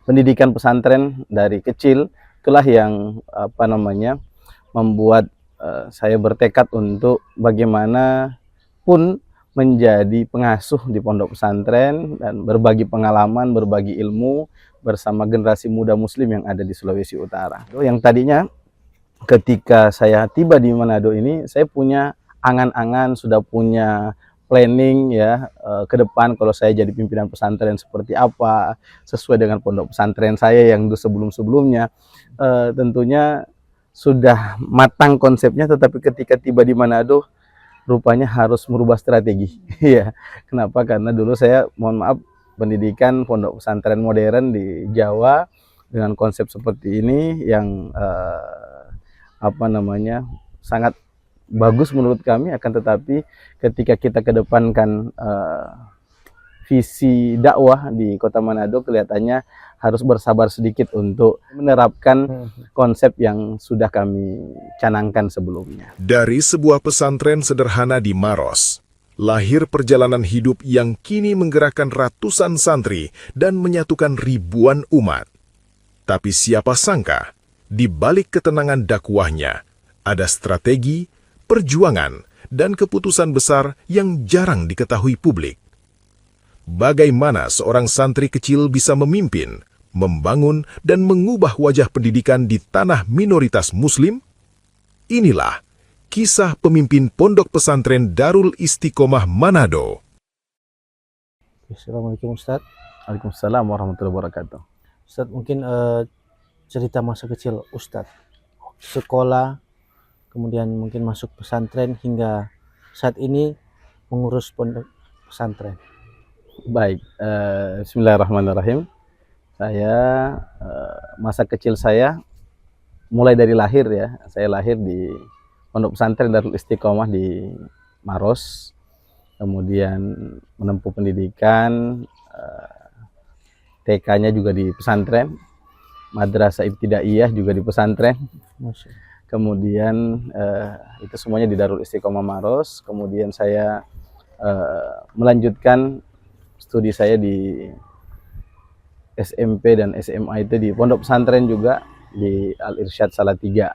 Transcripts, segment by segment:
pendidikan pesantren dari kecil itulah yang membuat saya bertekad untuk bagaimana pun menjadi pengasuh di pondok pesantren dan berbagi pengalaman, berbagi ilmu bersama generasi muda muslim yang ada di Sulawesi Utara. Yang tadinya ketika saya tiba di Manado ini, saya punya angan-angan, sudah punya planning ya ke depan kalau saya jadi pimpinan pesantren seperti apa, sesuai dengan pondok pesantren saya yang sebelum-sebelumnya. Tentunya sudah matang konsepnya, tetapi ketika tiba di Manado, rupanya harus merubah strategi. Ya, kenapa? Karena dulu saya, mohon maaf, pendidikan pondok pesantren modern di Jawa dengan konsep seperti ini yang sangat bagus menurut kami, akan tetapi ketika kita kedepankan visi dakwah di Kota Manado, kelihatannya harus bersabar sedikit untuk menerapkan konsep yang sudah kami canangkan sebelumnya. Dari sebuah pesantren sederhana di Maros, lahir perjalanan hidup yang kini menggerakkan ratusan santri dan menyatukan ribuan umat. Tapi siapa sangka, di balik ketenangan dakwahnya, ada strategi, perjuangan, dan keputusan besar yang jarang diketahui publik. Bagaimana seorang santri kecil bisa memimpin, membangun, dan mengubah wajah pendidikan di tanah minoritas Muslim? Inilah kisah pemimpin Pondok Pesantren Darul Istiqomah Manado. Assalamualaikum Ustadz. Waalaikumsalam warahmatullahi wabarakatuh. Ustadz, mungkin cerita masa kecil Ustadz, sekolah, kemudian mungkin masuk pesantren hingga saat ini mengurus pondok pesantren. Baik, bismillahirrahmanirrahim. Saya masa kecil saya mulai dari lahir ya. Saya lahir di Pondok Pesantren Darul Istiqomah di Maros. Kemudian menempuh pendidikan TK-nya juga di pesantren, Madrasah Ibtidaiyah juga di pesantren. Kemudian itu semuanya di Darul Istiqomah Maros. Kemudian saya melanjutkan studi saya di SMP dan SMA itu di pondok pesantren juga di Al Irsyad Salatiga.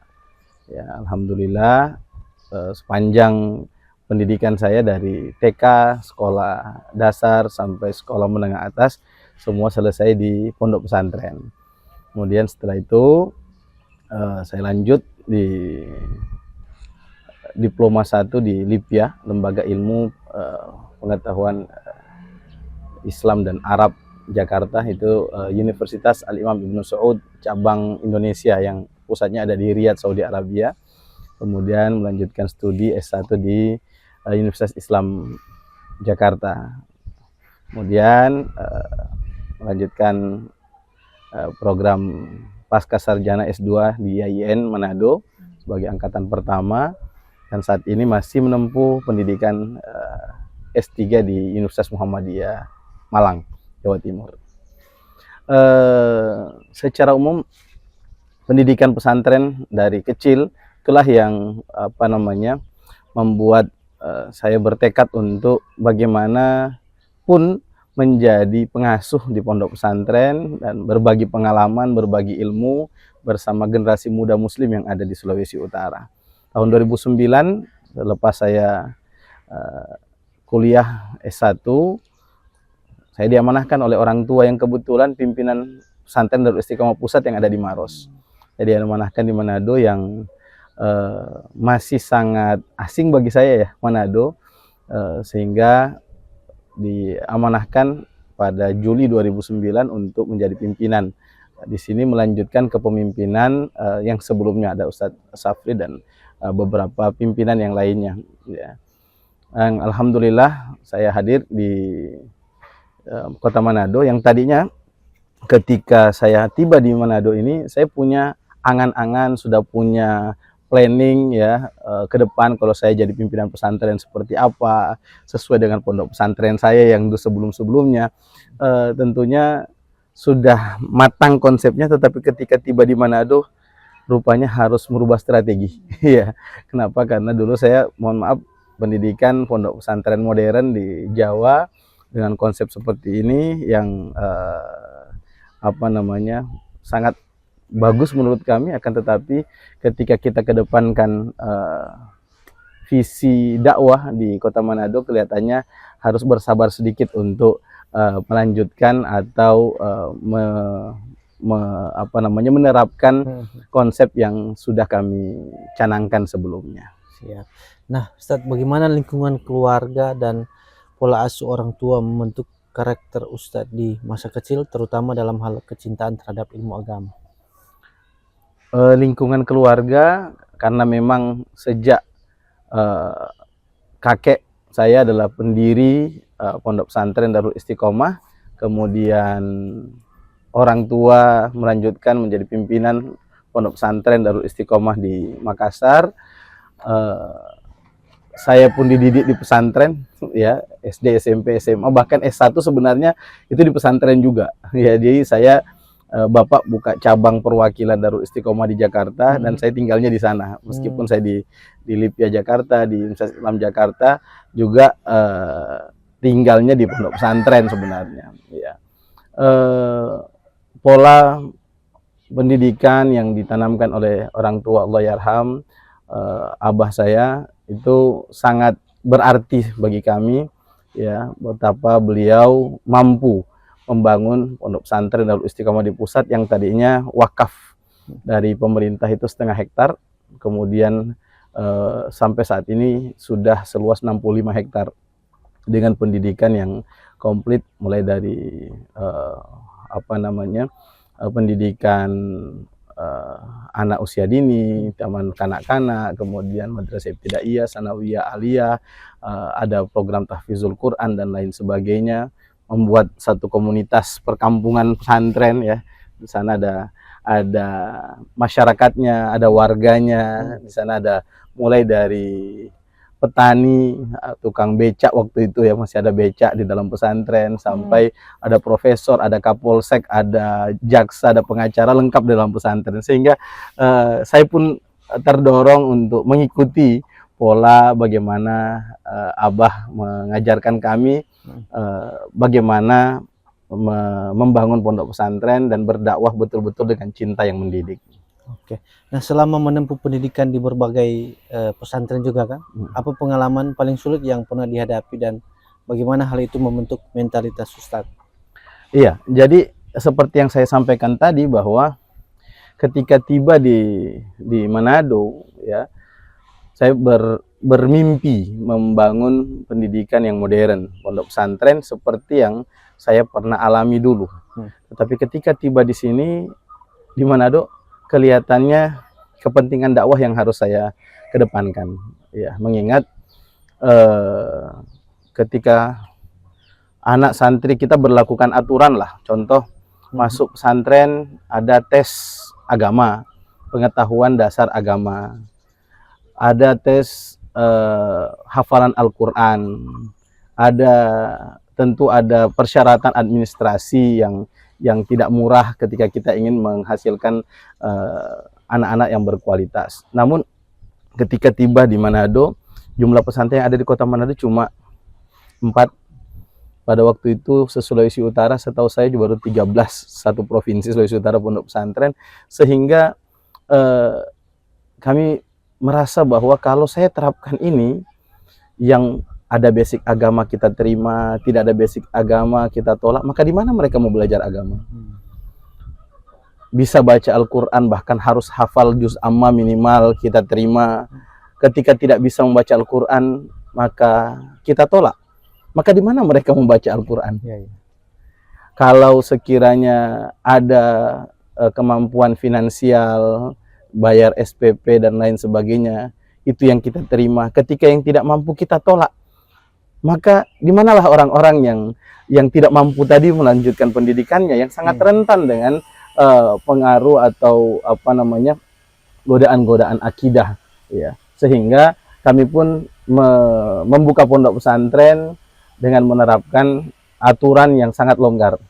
Ya, alhamdulillah sepanjang pendidikan saya dari TK, sekolah dasar sampai sekolah menengah atas semua selesai di pondok pesantren. Kemudian setelah itu saya lanjut di diploma 1 di LIPIA, Lembaga Ilmu Pengetahuan Islam dan Arab Jakarta, itu Universitas Al-Imam Ibnu Saud cabang Indonesia yang pusatnya ada di Riyadh, Saudi Arabia. Kemudian melanjutkan studi S1 di Universitas Islam Jakarta. Kemudian melanjutkan program Pasca Sarjana S2 di IAIN Manado sebagai angkatan pertama, dan saat ini masih menempuh pendidikan S3 di Universitas Muhammadiyah Malang, Jawa Timur. Secara umum pendidikan pesantren dari kecil itulah yang membuat saya bertekad untuk bagaimana pun menjadi pengasuh di pondok pesantren dan berbagi pengalaman, berbagi ilmu bersama generasi muda muslim yang ada di Sulawesi Utara. Tahun 2009 selepas saya kuliah S1, saya diamanahkan oleh orang tua yang kebetulan pimpinan pesantren Darul Istiqomah Pusat yang ada di Maros. Saya diamanahkan di Manado yang masih sangat asing bagi saya ya, Manado, sehingga diamanahkan pada Juli 2009 untuk menjadi pimpinan. Di sini melanjutkan kepemimpinan yang sebelumnya ada Ustadz Safri dan beberapa pimpinan yang lainnya. Ya. Alhamdulillah saya hadir di Kota Manado yang tadinya ketika saya tiba di Manado ini, saya punya angan-angan, sudah punya planning ya ke depan kalau saya jadi pimpinan pesantren seperti apa, sesuai dengan pondok pesantren saya yang sebelum-sebelumnya. Tentunya sudah matang konsepnya, tetapi ketika tiba di Manado rupanya harus merubah strategi. Ya, kenapa? Karena dulu saya, mohon maaf, pendidikan pondok pesantren modern di Jawa dengan konsep seperti ini yang apa namanya, sangat bagus menurut kami. Akan tetapi ketika kita kedepankan visi dakwah di Kota Manado, kelihatannya harus bersabar sedikit untuk melanjutkan atau menerapkan konsep yang sudah kami canangkan sebelumnya. Siap. Nah, Ustadz, bagaimana lingkungan keluarga dan pola asuh orang tua membentuk karakter Ustadz di masa kecil, terutama dalam hal kecintaan terhadap ilmu agama? Lingkungan keluarga, karena memang sejak kakek saya adalah pendiri Pondok Pesantren Darul Istiqomah, kemudian orang tua melanjutkan menjadi pimpinan Pondok Pesantren Darul Istiqomah di Makassar. Saya pun dididik di pesantren, ya, SD, SMP, SMA, bahkan S1 sebenarnya itu di pesantren juga. Ya, jadi saya Bapak buka cabang perwakilan Darul Istiqomah di Jakarta, dan saya tinggalnya di sana. Meskipun saya di Lipia Jakarta, di Universitas Islam Jakarta, juga tinggalnya di pondok pesantren sebenarnya. Ya. Pola pendidikan yang ditanamkan oleh orang tua, Allahyarham, abah saya, itu sangat berarti bagi kami, ya, betapa beliau mampu membangun pondok pesantren Darul Istiqomah di pusat yang tadinya wakaf dari pemerintah itu 0,5 hektar, kemudian sampai saat ini sudah seluas 65 hektar dengan pendidikan yang komplit, mulai dari pendidikan anak usia dini, taman kanak-kanak, kemudian madrasah ibtidaiyah, sanawiyah, aliyah, ada program tahfizul Quran dan lain sebagainya, membuat satu komunitas perkampungan pesantren, ya. Di sana ada masyarakatnya, ada warganya, di sana ada mulai dari petani, tukang becak waktu itu, ya, masih ada becak di dalam pesantren, sampai ada profesor, ada kapolsek, ada jaksa, ada pengacara, lengkap di dalam pesantren. Sehingga saya pun terdorong untuk mengikuti pola bagaimana Abah mengajarkan kami bagaimana membangun pondok pesantren dan berdakwah betul-betul dengan cinta yang mendidik. Oke. Nah, selama menempuh pendidikan di berbagai pesantren juga kan, apa pengalaman paling sulit yang pernah dihadapi dan bagaimana hal itu membentuk mentalitas Ustadz? Iya, jadi seperti yang saya sampaikan tadi, bahwa ketika tiba di Manado, ya, saya bermimpi membangun pendidikan yang modern, pondok pesantren seperti yang saya pernah alami dulu. Tetapi ketika tiba di sini di Manado, kelihatannya kepentingan dakwah yang harus saya kedepankan, ya, mengingat ketika anak santri kita berlakukan aturan lah, contoh masuk pesantren ada tes agama, pengetahuan dasar agama, ada tes hafalan Al-Quran, tentu ada persyaratan administrasi yang tidak murah ketika kita ingin menghasilkan anak-anak yang berkualitas. Namun ketika tiba di Manado, jumlah pesantren yang ada di kota Manado cuma 4. Pada waktu itu se-Sulawesi Utara setahu saya baru 13, satu provinsi Sulawesi Utara pondok pesantren, sehingga kami merasa bahwa kalau saya terapkan ini, yang ada basic agama kita terima, tidak ada basic agama kita tolak, maka di mana mereka mau belajar agama? Bisa baca Al-Quran, bahkan harus hafal juz amma minimal, kita terima. Ketika tidak bisa membaca Al-Quran, maka kita tolak. Maka di mana mereka membaca Al-Quran? Kalau sekiranya ada kemampuan finansial, bayar SPP dan lain sebagainya, itu yang kita terima. Ketika yang tidak mampu kita tolak. Maka di manalah orang-orang yang tidak mampu tadi melanjutkan pendidikannya, yang sangat rentan dengan pengaruh atau godaan-godaan akidah, ya. Sehingga kami pun membuka pondok pesantren dengan menerapkan aturan yang sangat longgar.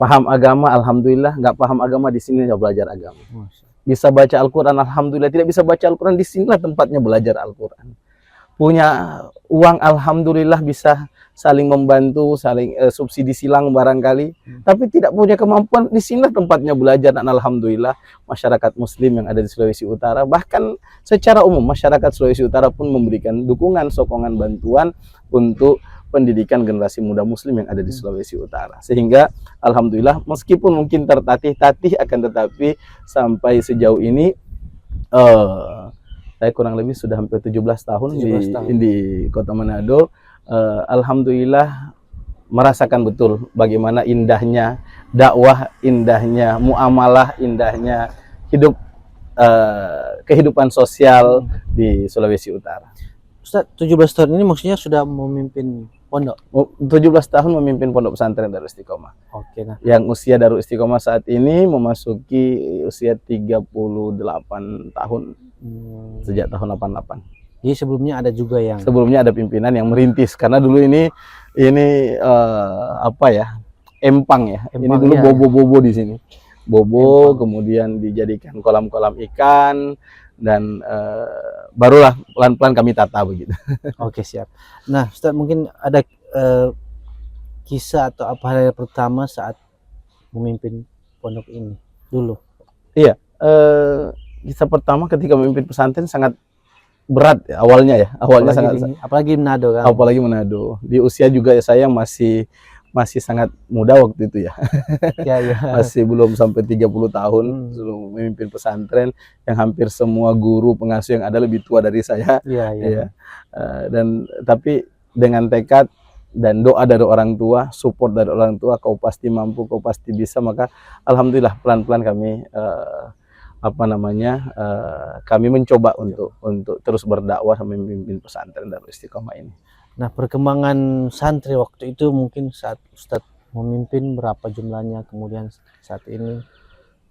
Paham agama, alhamdulillah. Nggak paham agama, di sini belajar agama. Bisa baca Al-Quran, alhamdulillah. Tidak bisa baca Al-Quran, di sinilah tempatnya belajar Al-Quran. punya uang, alhamdulillah bisa saling membantu, saling subsidi silang barangkali, tapi tidak punya kemampuan. Di sini tempatnya belajar, dan alhamdulillah masyarakat muslim yang ada di Sulawesi Utara, bahkan secara umum masyarakat Sulawesi Utara pun memberikan dukungan, sokongan, bantuan untuk pendidikan generasi muda muslim yang ada di Sulawesi Utara. Sehingga alhamdulillah meskipun mungkin tertatih-tatih, akan tetapi sampai sejauh ini saya kurang lebih sudah hampir 17 tahun, 17 tahun. di Kota Manado. Alhamdulillah merasakan betul bagaimana indahnya dakwah, indahnya muamalah, indahnya hidup, kehidupan sosial di Sulawesi Utara. Ustadz, 17 tahun ini maksudnya sudah memimpin pondok? 17 tahun memimpin pondok pesantren Darul Istiqomah. Oke, nah. Yang usia Darul Istiqomah saat ini memasuki usia 38 tahun, sejak tahun 88. Jadi sebelumnya ada juga yang Sebelumnya ada pimpinan yang merintis, karena dulu ini apa ya, empang ya. Ini Empang, dulu iya. bobo-bobo di sini. Bobo, kemudian dijadikan kolam-kolam ikan, dan barulah pelan-pelan kami tata begitu. Oke, siap. Nah, Ustadz, mungkin ada kisah atau apa hal pertama saat memimpin pondok ini dulu? Iya, kisah pertama ketika memimpin pesantren sangat berat ya, awalnya ya. Awalnya Apalagi Manado kan. apalagi Manado. Di usia juga saya yang masih sangat muda waktu itu ya. Ya, ya. Masih belum sampai 30 tahun sebelum memimpin pesantren, yang hampir semua guru pengasuh yang ada lebih tua dari saya. Iya, iya. Ya. Tapi dengan tekad dan doa dari orang tua, support dari orang tua, kau pasti mampu, kau pasti bisa, maka alhamdulillah pelan-pelan kami kami mencoba untuk terus berdakwah sampai memimpin pesantren Darul Istiqomah ini. Nah, perkembangan santri waktu itu mungkin saat Ustadz memimpin berapa jumlahnya, kemudian saat ini?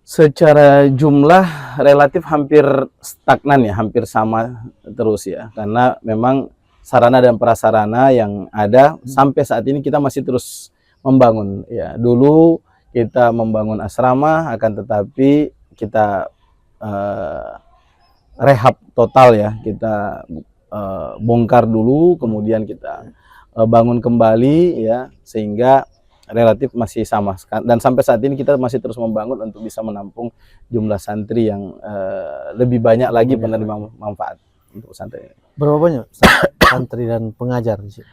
Secara jumlah relatif hampir stagnan ya, hampir sama terus ya, karena memang sarana dan prasarana yang ada sampai saat ini kita masih terus membangun ya. Dulu kita membangun asrama, akan tetapi kita rehab total ya, kita bongkar dulu, kemudian kita bangun kembali ya, sehingga relatif masih sama, dan sampai saat ini kita masih terus membangun untuk bisa menampung jumlah santri yang lebih banyak lagi penerima manfaat untuk santri. Berapa banyak santri dan pengajar di sini?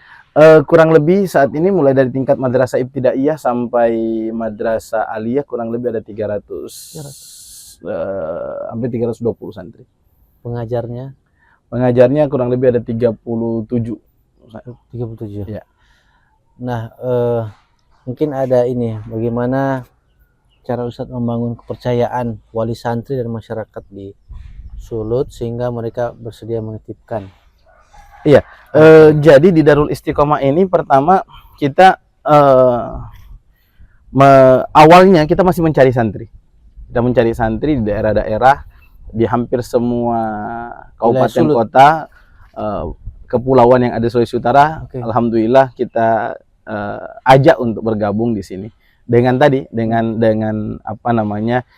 Kurang lebih saat ini mulai dari tingkat madrasah ibtidaiyah sampai madrasah aliyah kurang lebih ada 300 hampir 320 santri. Pengajarnya kurang lebih ada 37. 37. Ya. Nah, mungkin ada ini, bagaimana cara Ustadz membangun kepercayaan wali santri dan masyarakat di Sulut sehingga mereka bersedia menitipkan? Iya, jadi di Darul Istiqomah ini pertama kita awalnya kita masih mencari santri. Kita mencari santri di daerah-daerah, di hampir semua kabupaten kota, kepulauan yang ada di Sulawesi Utara. Oke. Alhamdulillah kita ajak untuk bergabung di sini. Dengan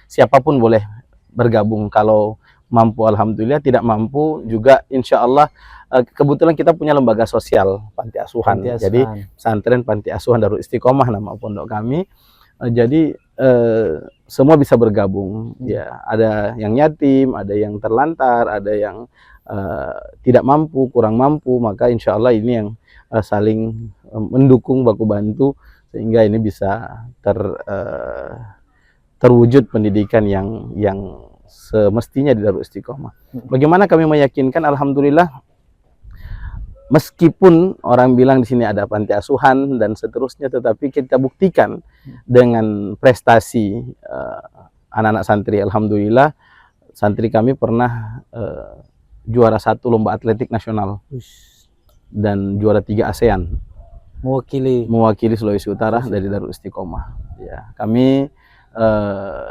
siapapun boleh bergabung. Kalau mampu alhamdulillah, tidak mampu juga insya Allah. Kebetulan kita punya lembaga sosial panti asuhan. Jadi pesantren panti asuhan Darul Istiqomah nama pondok kami. Jadi semua bisa bergabung ya, ada yang yatim, ada yang terlantar, ada yang tidak mampu, kurang mampu, maka insya Allah ini yang saling mendukung, baku bantu, sehingga ini bisa terwujud pendidikan yang semestinya di Darul Istiqomah. Bagaimana kami meyakinkan? Alhamdulillah, meskipun orang bilang di sini ada panti asuhan dan seterusnya, tetapi kita buktikan dengan prestasi anak-anak santri. Alhamdulillah, santri kami pernah juara 1 lomba atletik nasional dan juara 3 ASEAN. Mewakili Sulawesi Utara dari Darul Istiqomah. Ya, kami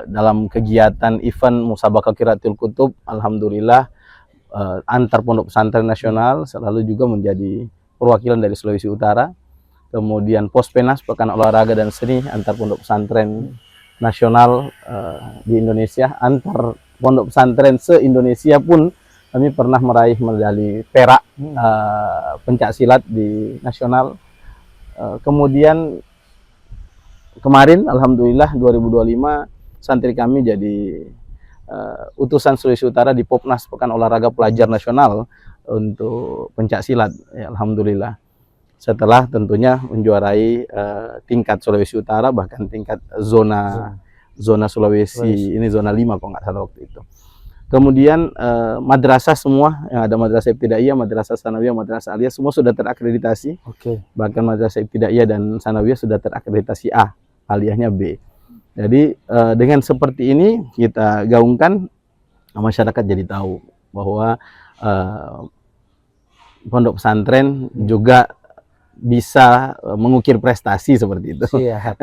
dalam kegiatan event Musabaqah Qiraatul Kutub, alhamdulillah antar pondok pesantren nasional selalu juga menjadi perwakilan dari Sulawesi Utara. Kemudian Pospenas, Pekan Olahraga dan Seni antar pondok pesantren nasional di Indonesia, antar pondok pesantren se-Indonesia pun kami pernah meraih medali perak pencak silat di nasional. Kemudian kemarin alhamdulillah 2025 santri kami jadi utusan Sulawesi Utara di Popnas, Pekan Olahraga Pelajar Nasional untuk pencak silat. Ya, alhamdulillah. Setelah tentunya menjuarai tingkat Sulawesi Utara, bahkan tingkat zona Sulawesi, ini zona 5 kalau nggak salah waktu itu. Kemudian madrasah semua yang ada, madrasah ibtidaiyah, madrasah sanawiyah, madrasah aliyah, semua sudah terakreditasi. Bahkan madrasah ibtidaiyah dan sanawiyah sudah terakreditasi A, aliyahnya B. Jadi dengan seperti ini kita gaungkan, masyarakat jadi tahu bahwa pondok pesantren juga bisa mengukir prestasi seperti itu. Siap.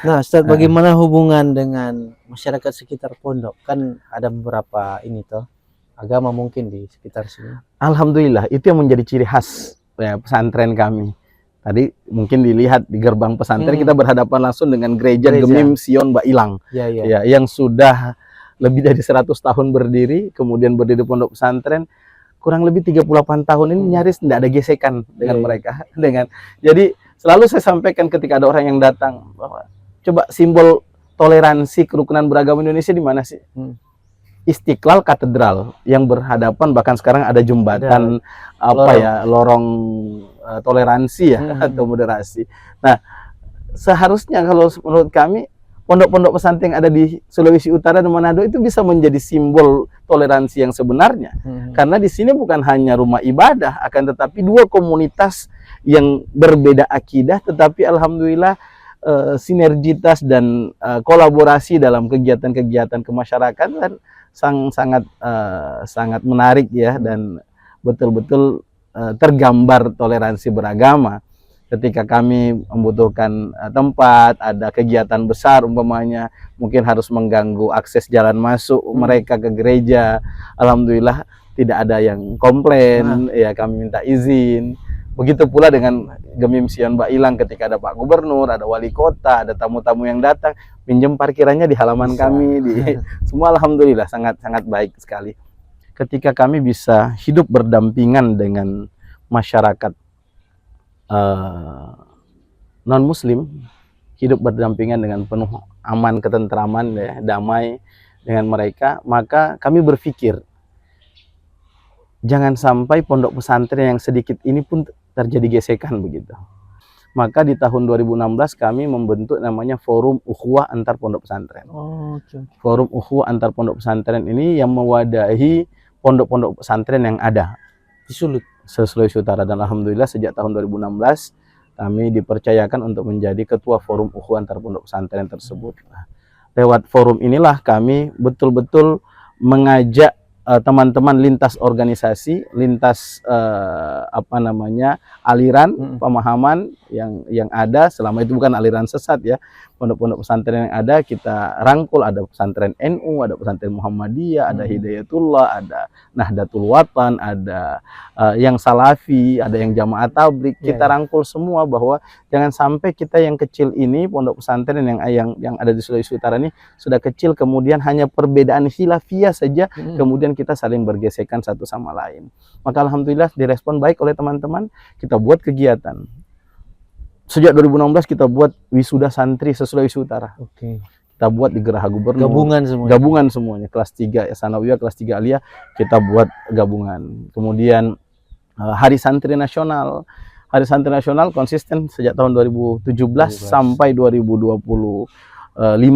Nah, Ustaz, bagaimana hubungan dengan masyarakat sekitar pondok? Kan ada beberapa ini toh agama mungkin di sekitar sini. Alhamdulillah, itu yang menjadi ciri khas ya, pesantren kami. Tadi mungkin dilihat di gerbang pesantren kita berhadapan langsung dengan gereja Gemim Sion Bailang. Ya, yang sudah lebih dari 100 tahun berdiri, kemudian berdiri pondok pesantren. Kurang lebih 38 tahun ini nyaris tidak ada gesekan dengan mereka. Jadi selalu saya sampaikan ketika ada orang yang datang bahwa coba simbol toleransi kerukunan beragama Indonesia di mana sih? Istiqlal Katedral yang berhadapan, bahkan sekarang ada jembatan lorong toleransi ya atau moderasi. Nah, seharusnya kalau menurut kami pondok-pondok pesantren yang ada di Sulawesi Utara dan Manado itu bisa menjadi simbol toleransi yang sebenarnya. Karena di sini bukan hanya rumah ibadah, akan tetapi dua komunitas yang berbeda akidah, tetapi alhamdulillah sinergitas dan kolaborasi dalam kegiatan-kegiatan kemasyarakatan sangat menarik ya, dan betul-betul tergambar toleransi beragama. Ketika kami membutuhkan tempat, ada kegiatan besar umpamanya, mungkin harus mengganggu akses jalan masuk mereka ke gereja, alhamdulillah tidak ada yang komplain, ya kami minta izin. Begitu pula dengan Gemim Sion Bailang, ketika ada Pak Gubernur, ada wali kota, ada tamu-tamu yang datang, pinjam parkirannya di halaman kami, semua alhamdulillah sangat baik sekali. Ketika kami bisa hidup berdampingan dengan masyarakat non-muslim, hidup berdampingan dengan penuh aman, ketentraman, ya, damai dengan mereka, maka kami berpikir jangan sampai pondok pesantren yang sedikit ini pun terjadi gesekan begitu. Maka di tahun 2016 kami membentuk namanya Forum Ukhuwah Antar Pondok Pesantren. Forum Ukhuwah Antar Pondok Pesantren ini yang mewadahi pondok-pondok pesantren yang ada di Sulawesi Utara, dan alhamdulillah sejak tahun 2016 kami dipercayakan untuk menjadi ketua Forum Ukhuwah Antar Pondok Pesantren tersebut. Lewat forum inilah kami betul-betul mengajak teman-teman lintas organisasi, lintas aliran pemahaman yang ada, selama itu bukan aliran sesat ya. Pondok-pondok pesantren yang ada kita rangkul, ada pesantren NU, ada pesantren Muhammadiyah, ada Hidayatullah, ada Nahdlatul Watan, ada yang Salafi, ada yang Jamaah Tabligh. Kita rangkul semua bahwa jangan sampai kita yang kecil ini, pondok pesantren yang ada di Sulawesi Utara ini sudah kecil, kemudian hanya perbedaan khilafiyah saja, kemudian kita saling bergesekan satu sama lain. Maka alhamdulillah direspon baik oleh teman-teman, kita buat kegiatan. Sejak 2016 kita buat wisuda santri se-Sulawesi Utara. Kita buat di Geraha Gubernur. Gabungan semuanya. Kelas 3 Sanawiyah, kelas 3 Aliyah, kita buat gabungan. Kemudian Hari Santri Nasional. Hari Santri Nasional konsisten sejak tahun 2017 sampai 2025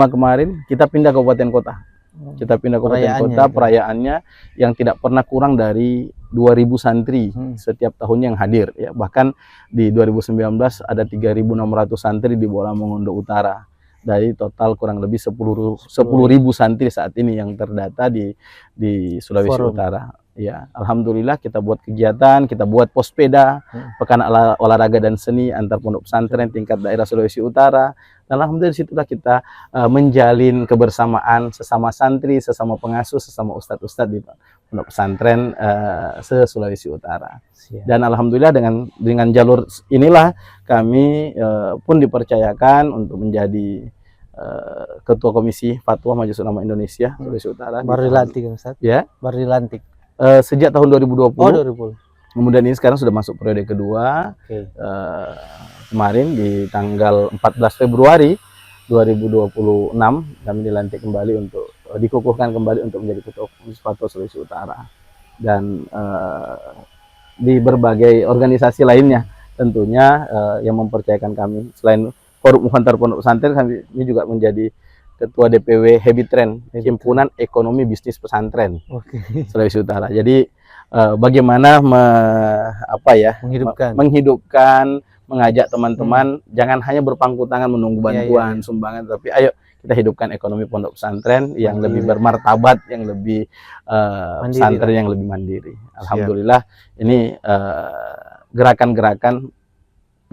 kemarin. Kita pindah kabupaten kota. Kita pindah kabupaten kota, perayaannya yang tidak pernah kurang dari 2.000 santri setiap tahunnya yang hadir ya. Bahkan di 2019 ada 3.600 santri di Bola Mongondo Utara. Dari total kurang lebih 10.000 santri saat ini yang terdata di Sulawesi Utara. Ya, alhamdulillah kita buat kegiatan, kita buat pospeda, pekan olahraga dan seni antar pondok pesantren tingkat daerah Sulawesi Utara. Dan alhamdulillah disitulah kita menjalin kebersamaan sesama santri, sesama pengasuh, sesama ustadz-ustadz di pondok pesantren se-Sulawesi Utara. Dan alhamdulillah dengan jalur inilah kami pun dipercayakan untuk menjadi Ketua Komisi Fatwa Majelis Ulama Indonesia Sulawesi Utara. Baru dilantik Ustaz? Ya? Baru dilantik? Sejak tahun 2020. Oh, 2000. Kemudian ini sekarang sudah masuk periode kedua. Oke. Kemarin di tanggal 14 Februari 2026 kami dilantik kembali untuk dikukuhkan kembali untuk menjadi Ketua Fatwa Sulawesi Utara. Dan di berbagai organisasi lainnya tentunya yang mempercayakan kami, selain Forum Muhantar Pondok Pesantren, kami ini juga menjadi Ketua DPW Hebitren, Himpunan Ekonomi Bisnis Pesantren Sulawesi Utara. Jadi bagaimana menghidupkan, mengajak teman-teman jangan hanya berpangku tangan menunggu bantuan, sumbangan, tapi ayo kita hidupkan ekonomi pondok pesantren yang lebih bermartabat, yang lebih pesantren yang lebih mandiri. Alhamdulillah ini gerakan-gerakan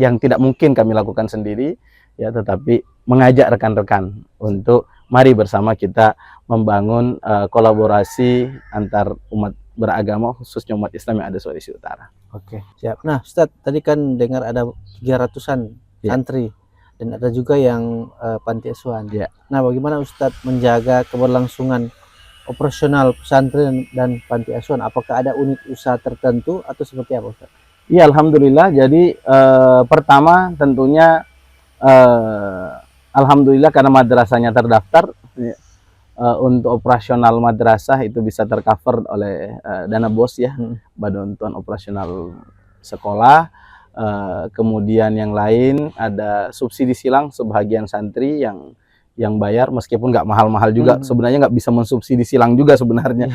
yang tidak mungkin kami lakukan sendiri, ya, tetapi mengajak rekan-rekan untuk mari bersama kita membangun kolaborasi antar umat beragama, khususnya umat Islam yang ada Sulawesi Utara. Oke, siap. Nah, Ustadz, tadi kan dengar ada 300-an santri dan ada juga yang panti asuhan. Ya. Nah, bagaimana Ustadz menjaga keberlangsungan operasional pesantren dan panti asuhan? Apakah ada unit usaha tertentu atau seperti apa, Ustadz? Iya, alhamdulillah. Jadi pertama tentunya alhamdulillah karena madrasahnya terdaftar, untuk operasional madrasah itu bisa tercover oleh dana BOS, ya, bantuan operasional sekolah. Kemudian yang lain ada subsidi silang sebagian santri yang bayar, meskipun nggak mahal-mahal juga, sebenarnya nggak bisa mensubsidi silang juga sebenarnya.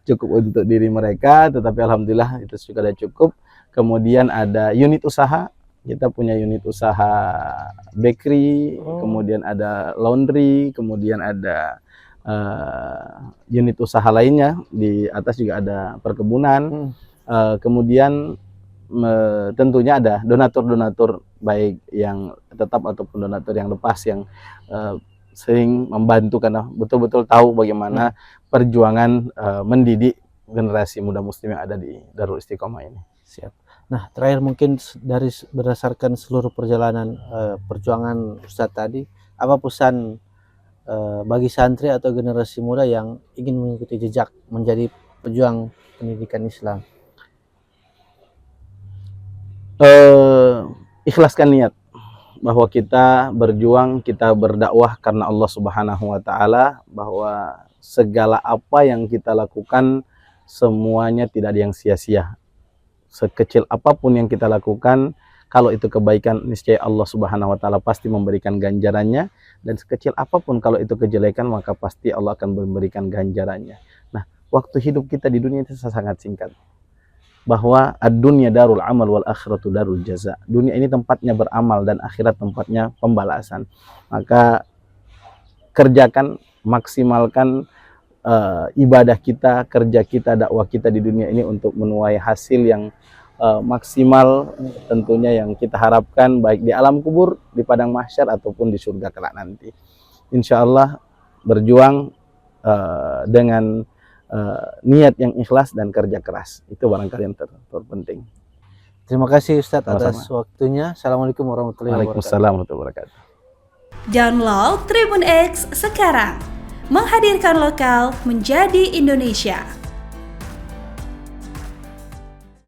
Cukup untuk diri mereka, tetapi alhamdulillah itu juga sudah cukup. Kemudian ada unit usaha, kita punya unit usaha bakery, kemudian ada laundry, kemudian ada unit usaha lainnya, di atas juga ada perkebunan. Kemudian tentunya ada donatur-donatur baik yang tetap ataupun donatur yang lepas yang sering membantu karena betul-betul tahu bagaimana perjuangan mendidik generasi muda muslim yang ada di Darul Istiqomah ini. Siap. Nah, terakhir mungkin berdasarkan seluruh perjalanan perjuangan Ustadz tadi, apa pesan bagi santri atau generasi muda yang ingin mengikuti jejak menjadi pejuang pendidikan Islam? Ikhlaskan niat bahwa kita berjuang, kita berdakwah karena Allah Subhanahu wa Ta'ala, bahwa segala apa yang kita lakukan semuanya tidak ada yang sia-sia. Sekecil apapun yang kita lakukan, kalau itu kebaikan, niscaya Allah Subhanahu wa Ta'ala pasti memberikan ganjarannya, dan sekecil apapun kalau itu kejelekan, maka pasti Allah akan memberikan ganjarannya. Nah, waktu hidup kita di dunia itu sangat singkat. Bahwa ad-dunya darul amal wal akhiratu darul jaza. Dunia ini tempatnya beramal dan akhirat tempatnya pembalasan. Maka kerjakan, maksimalkan ibadah kita, kerja kita, dakwah kita di dunia ini untuk menuai hasil yang maksimal tentunya yang kita harapkan baik di alam kubur, di padang mahsyar ataupun di surga kelak nanti. Insya Allah berjuang dengan niat yang ikhlas dan kerja keras, itu barangkali yang terpenting. Terima kasih Ustadz atas waktunya. Assalamualaikum warahmatullahi wabarakatuh. Waalaikumsalam warahmatullahi wabarakatuh. Download Tribun X sekarang, menghadirkan lokal menjadi Indonesia.